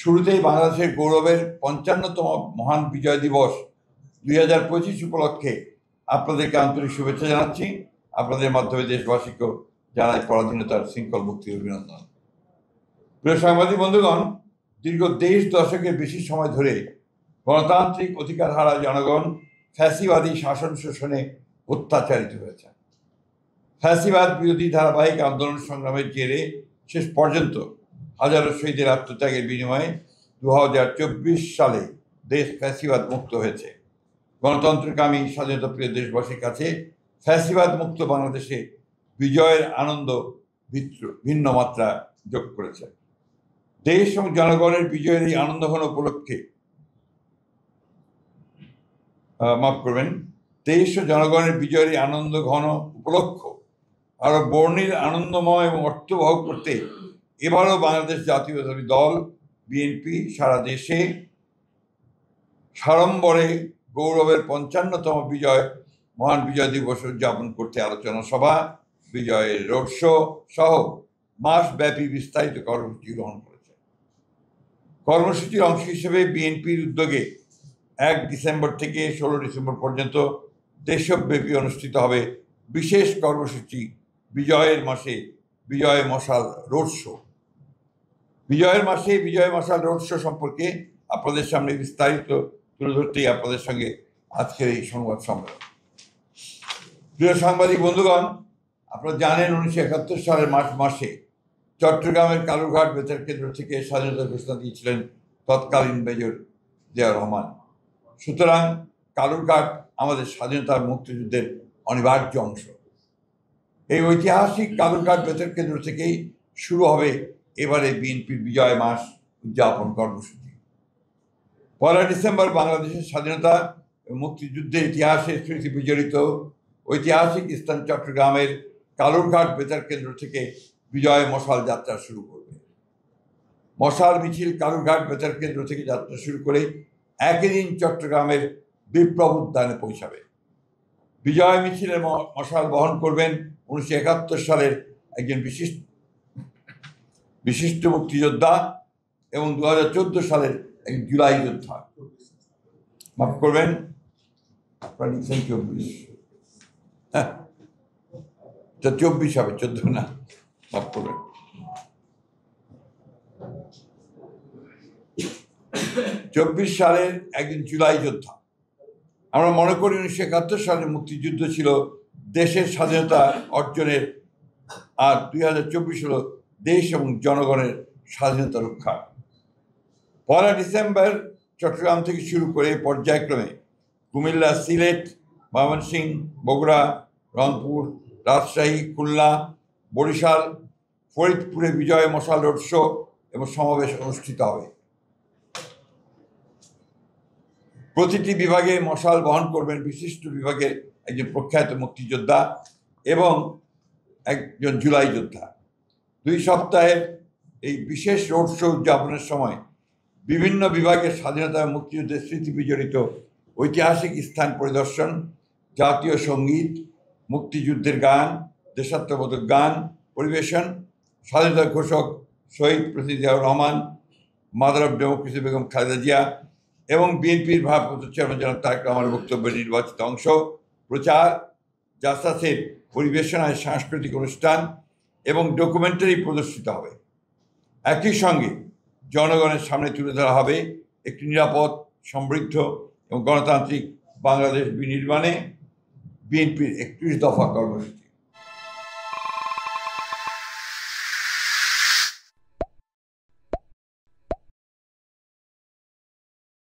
শুরুতেই বাংলাদেশের গৌরবের ৫৫তম মহান বিজয় দিবস ২০২৫ উপলক্ষে আপনাদেরকে আন্তরিক শুভেচ্ছা জানাচ্ছি। আপনাদের মাধ্যমে দেশবাসীকেও জানাই পরাধীনতার শৃঙ্খল মুক্তির অভিনন্দন। প্রিয় সাংবাদিক বন্ধুগণ, দীর্ঘ ২৩ দশকের বেশি সময় ধরে গণতান্ত্রিক অধিকার হারা জনগণ ফ্যাসিবাদী শাসন শোষণে অত্যাচারিত হয়েছে। ফ্যাসিবাদ বিরোধী ধারাবাহিক আন্দোলন সংগ্রামের জেরে শেষ পর্যন্ত হাজারো শহীদের আত্মত্যাগের বিনিময়ে ২০২৪ সালে দেশ ফ্যাসিবাদ মুক্ত হয়েছে। গণতন্ত্রকামী স্বাধীনতাপ্রিয় দেশবাসীর কাছে ফ্যাসিবাদ মুক্ত বাংলাদেশে বিজয়ের আনন্দ ভিন্ন মাত্রা যোগ করেছে। দেশ এবং জনগণের বিজয়ের এই আনন্দঘন উপলক্ষে দেশ ও জনগণের বিজয়ের এই আনন্দ ঘন উপলক্ষ আরো বর্ণিল আনন্দময় এবং অর্থবহ করতে এবারও বাংলাদেশ জাতীয়তাবাদী দল বিএনপি সারা দেশে সাড়ম্বরে গৌরবের ৫৫তম মহান বিজয় দিবস উদযাপন করতে আলোচনা সভা, বিজয়ের রোড শো সহ মাসব্যাপী বিস্তারিত কর্মসূচি গ্রহণ করেছে। কর্মসূচির অংশ হিসেবে বিএনপির উদ্যোগে ১ ডিসেম্বর থেকে ১৬ ডিসেম্বর পর্যন্ত দেশব্যাপী অনুষ্ঠিত হবে বিশেষ কর্মসূচি বিজয়ের মাসে বিজয় মশাল রোড শো। বিজয়ের মাসে বিজয় মশাল রোড শো সম্পর্কে আপনাদের সামনে বিস্তারিত তুলে ধরতেই আপনাদের সঙ্গে আজকের এই সংবাদ সম্মেলন। প্রিয় সাংবাদিক বন্ধুগণ, আপনারা জানেন ১৯৭১ সালের মার্চ মাসে চট্টগ্রামের কালুরঘাট বেতার কেন্দ্র থেকে স্বাধীনতা ঘোষণা দিয়েছিলেন তৎকালীন মেজর জিয়াউর রহমান। সুতরাং কালুরঘাট আমাদের স্বাধীনতার মুক্তিযুদ্ধের অনিবার্য অংশ। এই ঐতিহাসিক কালুরঘাট বেতার কেন্দ্র থেকেই শুরু হবে এবারে বিএনপির বিজয় মাস উদযাপন কর্মসূচি। ১ ডিসেম্বর বাংলাদেশের স্বাধীনতা এবং মুক্তিযুদ্ধের ইতিহাসে স্মৃতি বিজড়িত ঐতিহাসিক স্থান চট্টগ্রামের কালুরঘাট বেতার কেন্দ্র থেকে বিজয় মশাল যাত্রা শুরু করবে। মশাল মিছিল কালুরঘাট বেতার কেন্দ্র থেকে যাত্রা শুরু করে একই দিন চট্টগ্রামের বিপ্লব উদ্যানে পৌঁছাবে। বিজয় মিছিলের মশাল বহন করবেন ১৯৭১ সালের একজন বিশিষ্ট মুক্তিযোদ্ধা এবং ২০১৪ সালের এক জুলাই যোদ্ধা। মাফ করবেন, আপনারা লিখছেন ২৪, হ্যাঁ ২৪ হবে, ১৪ না, মাফ করবেন। ২৪ সালের একজন জুলাই যোদ্ধা। আমরা মনে করি ১৯৭১ সালের মুক্তিযুদ্ধ ছিল দেশের স্বাধীনতা অর্জনের, আর ২০২৪ হল দেশ এবং জনগণের স্বাধীনতা রক্ষা। ১ ডিসেম্বর চট্টগ্রাম থেকে শুরু করে পর্যায়ক্রমে কুমিল্লা, সিলেট, ময়মনসিংহ, বগুড়া, রংপুর, রাজশাহী, খুলনা, বরিশাল, ফরিদপুরে বিজয় মশাল রোড শো এবং সমাবেশ অনুষ্ঠিত হবে। প্রতিটি বিভাগে মশাল বহন করবেন বিশিষ্ট বিভাগের একজন প্রখ্যাত মুক্তিযোদ্ধা এবং একজন জুলাই যোদ্ধা। ২ সপ্তাহের এই বিশেষ রোড শো উদযাপনের সময় বিভিন্ন বিভাগের স্বাধীনতা মুক্তিযুদ্ধের স্মৃতি বিজড়িত ঐতিহাসিক স্থান পরিদর্শন, জাতীয় সঙ্গীত, মুক্তিযুদ্ধের গান, দেশাত্মবোধক গান পরিবেশন, স্বাধীনতা ঘোষক শহীদ president Ziaur Rahman, mother of democracy Begum Khaleda Zia এবং বিএনপির ভারপ্রাপ্ত চেয়ারম্যান জনাব তারেক রহমানের বক্তব্যের নির্বাচিত অংশ, প্রচার, জাসাসের পরিবেশনায় সাংস্কৃতিক অনুষ্ঠান এবং ডকুমেন্টারি প্রদর্শিত হবে। একই সঙ্গে জনগণের সামনে তুলে ধরা হবে একটি নিরাপদ, সমৃদ্ধ এবং গণতান্ত্রিক বাংলাদেশ বিনির্মাণে বিএনপির ৩১ দফা কর্মসূচি।